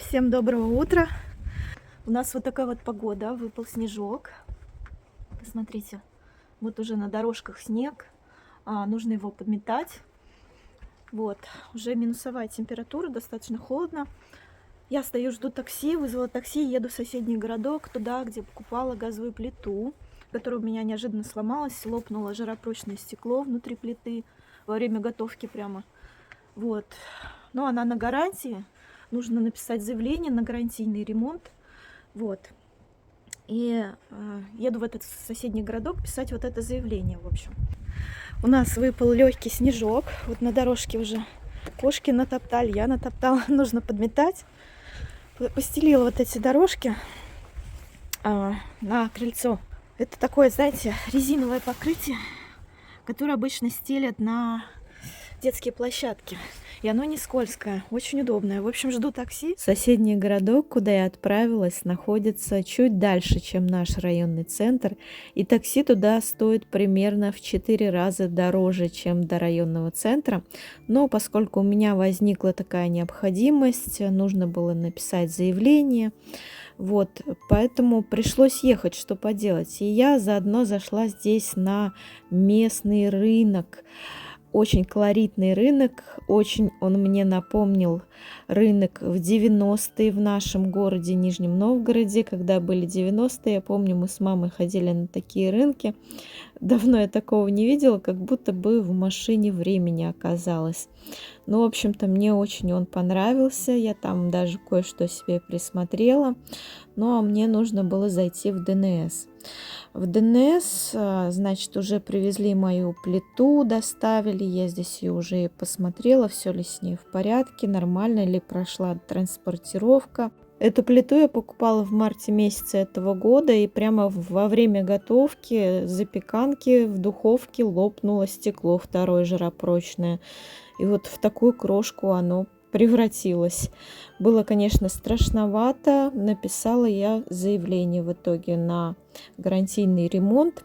Всем доброго утра. У нас вот такая вот погода, выпал снежок. Посмотрите, вот уже на дорожках снег, нужно его подметать. Вот, уже минусовая температура, достаточно холодно. Я стою, жду такси, вызвала такси, еду в соседний городок, туда, где покупала газовую плиту, которая у меня неожиданно сломалась, лопнуло жаропрочное стекло внутри плиты во время готовки прямо. Вот, но она на гарантии. Нужно написать заявление на гарантийный ремонт. Вот. И еду в этот соседний городок писать вот это заявление, в общем. У нас выпал легкий снежок. Вот на дорожке уже кошки натоптали, я натоптала. Нужно подметать. Постелила вот эти дорожки на крыльцо. Это такое, знаете, резиновое покрытие, которое обычно стелят на детские площадки. И оно не скользкое, очень удобное. В общем, жду такси. Соседний городок, куда я отправилась, находится чуть дальше, чем наш районный центр. И такси туда стоит примерно в 4 раза дороже, чем до районного центра. Но поскольку у меня возникла такая необходимость, нужно было написать заявление. Вот, поэтому пришлось ехать, что поделать. И я заодно зашла здесь на местный рынок. Очень колоритный рынок, очень он мне напомнил рынок в 90-е в нашем городе, Нижнем Новгороде. Когда были 90-е, я помню, мы с мамой ходили на такие рынки. Давно я такого не видела, как будто бы в машине времени оказалась. Ну, в общем-то, мне очень он понравился. Я там даже кое-что себе присмотрела. Ну, а мне нужно было зайти в ДНС. В ДНС, значит, уже привезли мою плиту, доставили. Я здесь ее уже посмотрела, все ли с ней в порядке, нормально ли прошла транспортировка. Эту плиту я покупала в марте месяце этого года, и прямо во время готовки, запеканки в духовке лопнуло стекло второе жаропрочное. И вот в такую крошку оно превратилось. Было, конечно, страшновато. Написала я заявление в итоге на гарантийный ремонт.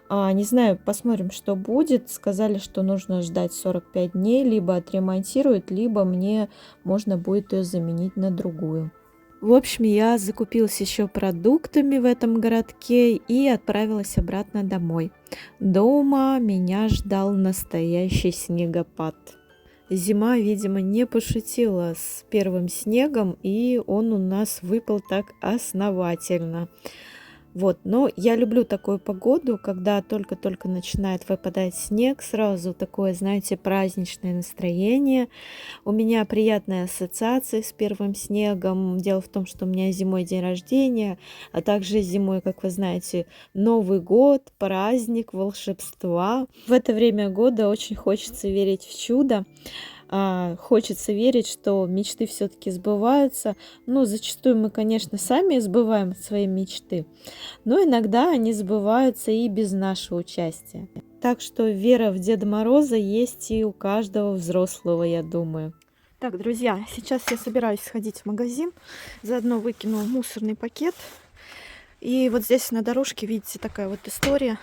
Не знаю, посмотрим, что будет. Сказали, что нужно ждать 45 дней, либо отремонтируют, либо мне можно будет ее заменить на другую. В общем, я закупилась еще продуктами в этом городке и отправилась обратно домой. Дома меня ждал настоящий снегопад. Зима, видимо, не пошутила с первым снегом, и он у нас выпал так основательно. Вот, но я люблю такую погоду, когда только-только начинает выпадать снег, сразу такое, знаете, праздничное настроение. У меня приятные ассоциации с первым снегом. Дело в том, что у меня зимой день рождения, а также зимой, как вы знаете, Новый год, праздник, волшебства. В это время года очень хочется верить в чудо. Хочется верить, что мечты все-таки сбываются. Ну, зачастую мы, конечно, сами сбываем свои мечты, но иногда они сбываются и без нашего участия. Так что вера в Деда Мороза есть и у каждого взрослого, я думаю. Так, друзья, сейчас я собираюсь сходить в магазин, заодно выкину мусорный пакет. И вот здесь на дорожке, видите, такая вот история.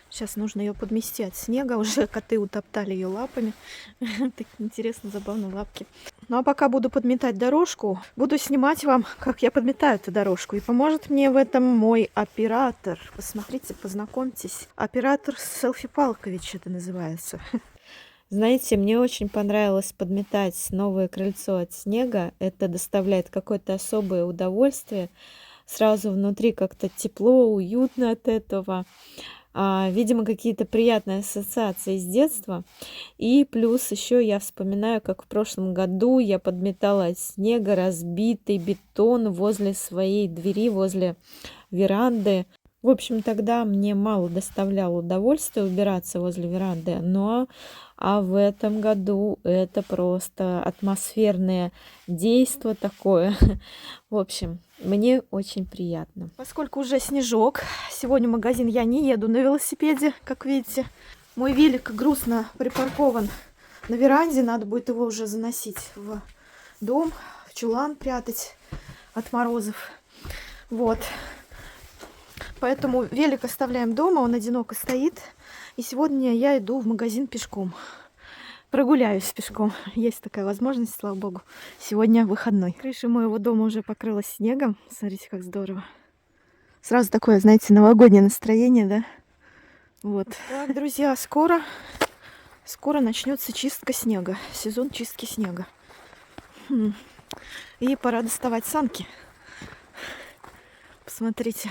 Сейчас нужно ее подмести от снега. Уже коты утоптали ее лапами. Так интересно, забавно, лапки. Ну а пока буду подметать дорожку, буду снимать вам, как я подметаю эту дорожку. И поможет мне в этом мой оператор. Посмотрите, познакомьтесь. Оператор Селфи Палкович это называется. Знаете, мне очень понравилось подметать новое крыльцо от снега. Это доставляет какое-то особое удовольствие. Сразу внутри как-то тепло, уютно от этого. Видимо, какие-то приятные ассоциации с детства. И плюс еще я вспоминаю, как в прошлом году я подметала от снега разбитый бетон возле своей двери, возле веранды. В общем, тогда мне мало доставляло удовольствия убираться возле веранды, но в этом году это просто атмосферное действо такое. В общем, мне очень приятно. Поскольку уже снежок, сегодня в магазин я не еду на велосипеде, как видите. Мой велик грустно припаркован на веранде, надо будет его уже заносить в дом, в чулан прятать от морозов. Вот. Поэтому велик оставляем дома, он одиноко стоит. И сегодня я иду в магазин пешком. прогуляюсь пешком. Есть такая возможность, слава богу. Сегодня выходной. Крыша моего дома уже покрылась снегом. Смотрите, как здорово. Сразу такое, знаете, новогоднее настроение, да? Вот. Так, друзья, скоро начнется чистка снега. Сезон чистки снега. И пора доставать санки. Посмотрите.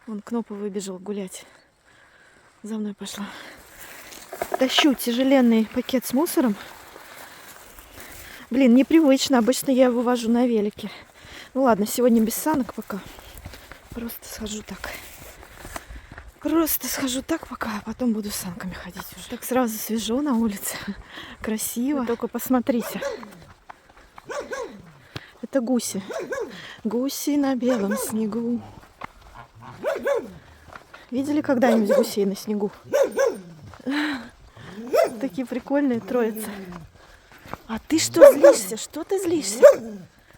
Вон Кнопа выбежал гулять. За мной пошла. Тащу тяжеленный пакет с мусором. Блин, непривычно. Обычно я его вожу на велике. Ну ладно, сегодня без санок пока. Просто схожу так. Пока, а потом буду с санками ходить уже. Так сразу свежо на улице. Красиво. Вы только посмотрите. Это гуси. Гуси на белом снегу. Видели когда-нибудь гусей на снегу? Такие прикольные троицы. А ты что злишься? Что ты злишься?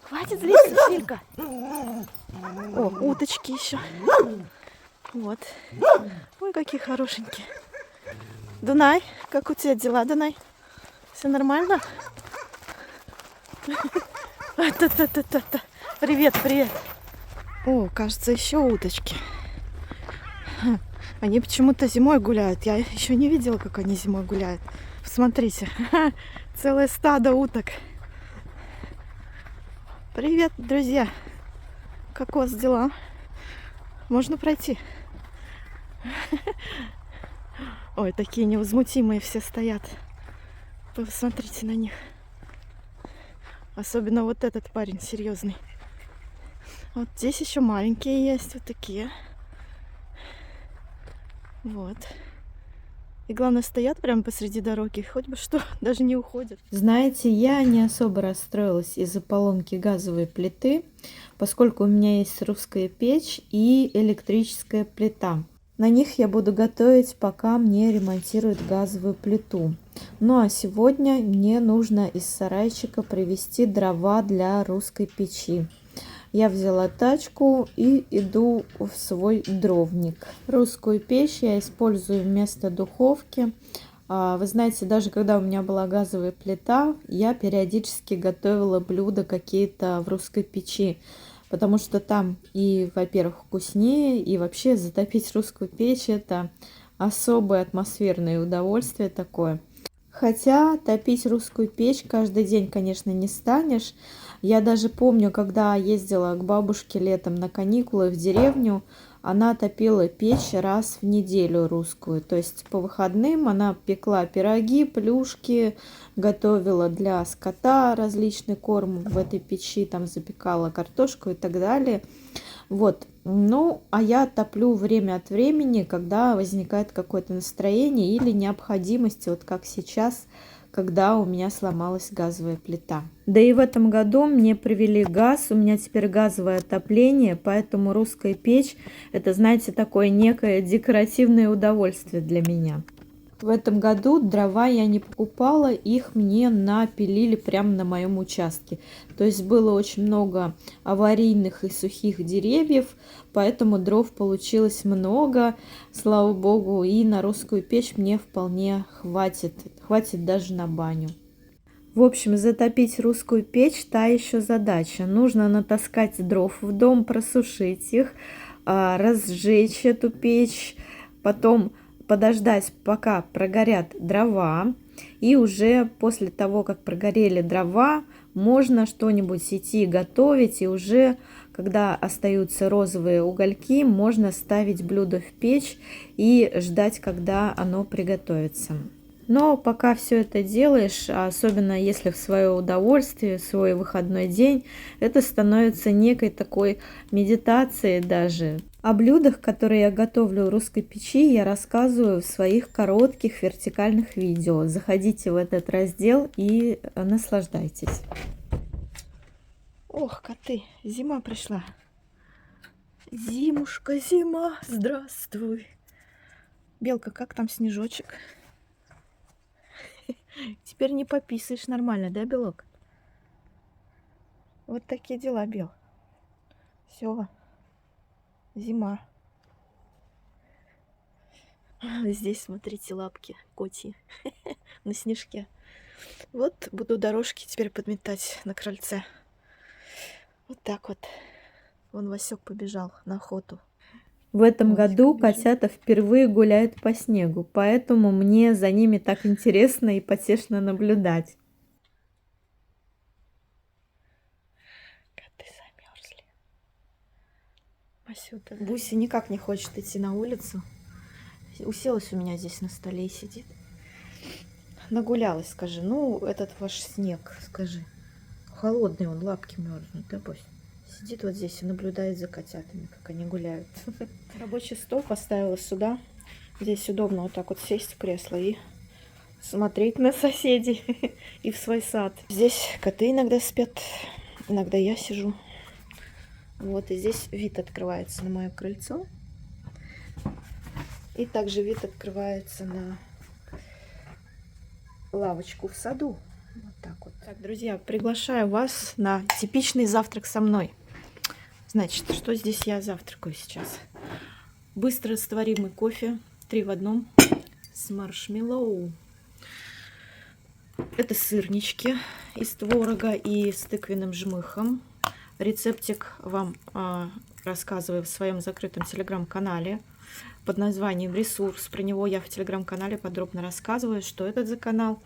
Хватит злиться, Филька. О, уточки еще. Вот. Ой, какие хорошенькие. Дунай, как у тебя дела, Дунай? Все нормально? Привет, привет. О, кажется, еще уточки. Они почему-то зимой гуляют. Я еще не видела, как они зимой гуляют. Посмотрите. Целое стадо уток. Привет, друзья. Как у вас дела? Можно пройти? Ой, такие невозмутимые все стоят. Посмотрите на них. Особенно вот этот парень серьезный. Вот здесь еще маленькие есть, вот такие. Вот. И главное, стоят прямо посреди дороги, хоть бы что, даже не уходят. Знаете, я не особо расстроилась из-за поломки газовой плиты, поскольку у меня есть русская печь и электрическая плита. На них я буду готовить, пока мне ремонтируют газовую плиту. Ну а сегодня мне нужно из сарайчика привезти дрова для русской печи. Я взяла тачку и иду в свой дровник. Русскую печь я использую вместо духовки. Вы знаете, даже когда у меня была газовая плита, я периодически готовила блюда какие-то в русской печи. Потому что там и, во-первых, вкуснее, и вообще затопить русскую печь — это особое атмосферное удовольствие такое. Хотя топить русскую печь каждый день, конечно, не станешь. Я даже помню, когда ездила к бабушке летом на каникулы в деревню, она топила печь раз в неделю русскую. То есть по выходным она пекла пироги, плюшки, готовила для скота различный корм в этой печи, там запекала картошку и так далее. Вот. Ну, а я топлю время от времени, когда возникает какое-то настроение или необходимость, вот как сейчас, когда у меня сломалась газовая плита. Да и в этом году мне привели газ, у меня теперь газовое отопление, поэтому русская печь — это, знаете, такое некое декоративное удовольствие для меня. В этом году дрова я не покупала, их мне напилили прямо на моем участке. То есть было очень много аварийных и сухих деревьев, поэтому дров получилось много, слава богу, и на русскую печь мне вполне хватит. Хватит даже на баню. В общем, затопить русскую печь — та еще задача. Нужно натаскать дров в дом, просушить их, разжечь эту печь, потом подождать, пока прогорят дрова, и уже после того, как прогорели дрова, можно что-нибудь идти готовить, и уже, когда остаются розовые угольки, можно ставить блюдо в печь и ждать, когда оно приготовится. Но пока все это делаешь, особенно если в свое удовольствие, в свой выходной день, это становится некой такой медитацией даже. О блюдах, которые я готовлю в русской печи, я рассказываю в своих коротких вертикальных видео. Заходите в этот раздел и наслаждайтесь. Ох, коты, зима пришла. Зимушка, зима, здравствуй. Белка, как там снежочек? Теперь не пописаешь нормально, да, Белок? Вот такие дела, Бел. Все, зима. Здесь, смотрите, лапки котьи на снежке. Вот буду дорожки теперь подметать на крыльце. Вот так вот. Вон Васек побежал на охоту. В этом Котик году бежит. котята впервые гуляют по снегу, поэтому мне за ними так интересно и потешно наблюдать. Коты замерзли. Васюта. Буся никак не хочет идти на улицу. Уселась у меня здесь на столе и сидит. Нагулялась, скажи. Ну, этот ваш снег, скажи. Холодный он, лапки мерзнут, да, Бусь? Сидит вот здесь и наблюдает за котятами, как они гуляют. Рабочий стол поставила сюда. Здесь удобно вот так вот сесть в кресло и смотреть на соседей и в свой сад. Здесь коты иногда спят, иногда я сижу. Вот, и здесь вид открывается на мое крыльцо. И также вид открывается на лавочку в саду. Вот так вот. Так, друзья, приглашаю вас на типичный завтрак со мной. Значит, что здесь я завтракаю сейчас? Быстро растворимый кофе, 3 в 1, с маршмеллоу. Это сырнички из творога и с тыквенным жмыхом. Рецептик вам рассказываю в своем закрытом телеграм-канале под названием «Ресурс». Про него я в телеграм-канале подробно рассказываю, что это за канал.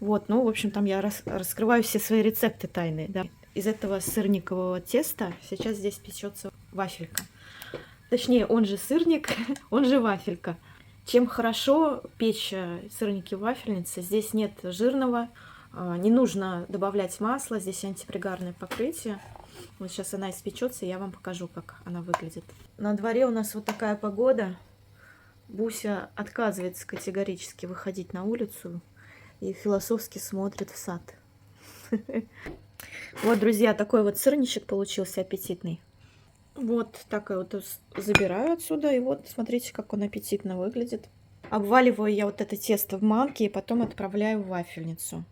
Вот, ну, в общем, там я раскрываю все свои рецепты тайные, да. Из этого сырникового теста сейчас здесь печется вафелька. Точнее, он же сырник, он же вафелька. Чем хорошо печь сырники в вафельнице, здесь нет жирного, не нужно добавлять масло, здесь антипригарное покрытие. Вот сейчас она испечется, и я вам покажу, как она выглядит. На дворе у нас вот такая погода. Буся отказывается категорически выходить на улицу и философски смотрит в сад. Вот, друзья, такой вот сырничек получился аппетитный. Вот так вот забираю отсюда, и вот смотрите, как он аппетитно выглядит. Обваливаю я вот это тесто в манке и потом отправляю в вафельницу.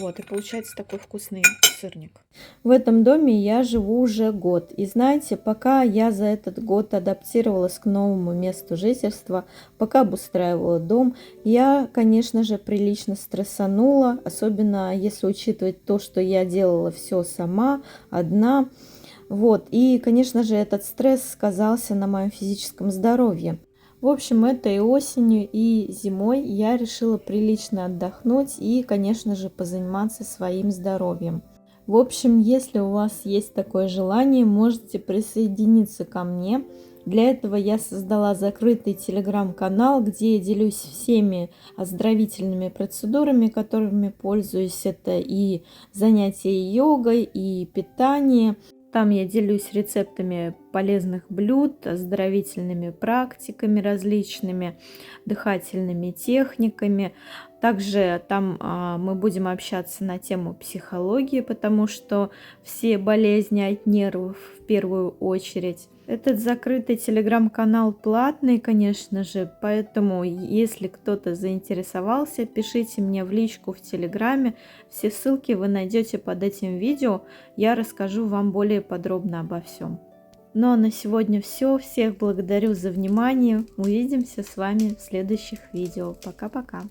Вот, и получается такой вкусный сырник. В этом доме я живу уже год. И знаете, пока я за этот год адаптировалась к новому месту жительства, пока обустраивала дом, я, конечно же, прилично стрессанула, особенно если учитывать то, что я делала все сама, одна. Вот, и, конечно же, этот стресс сказался на моем физическом здоровье. В общем, этой осенью и зимой я решила прилично отдохнуть и, конечно же, позаниматься своим здоровьем. В общем, если у вас есть такое желание, можете присоединиться ко мне. Для этого я создала закрытый телеграм-канал, где я делюсь всеми оздоровительными процедурами, которыми пользуюсь. Это и занятия йогой, и питание. Там я делюсь рецептами полезных блюд, оздоровительными практиками различными, дыхательными техниками. Также там мы будем общаться на тему психологии, потому что все болезни от нервов в первую очередь. Этот закрытый телеграм-канал платный, конечно же, поэтому если кто-то заинтересовался, пишите мне в личку в телеграме. Все ссылки вы найдете под этим видео. Я расскажу вам более подробно обо всем. Ну а на сегодня все. Всех благодарю за внимание. Увидимся с вами в следующих видео. Пока-пока.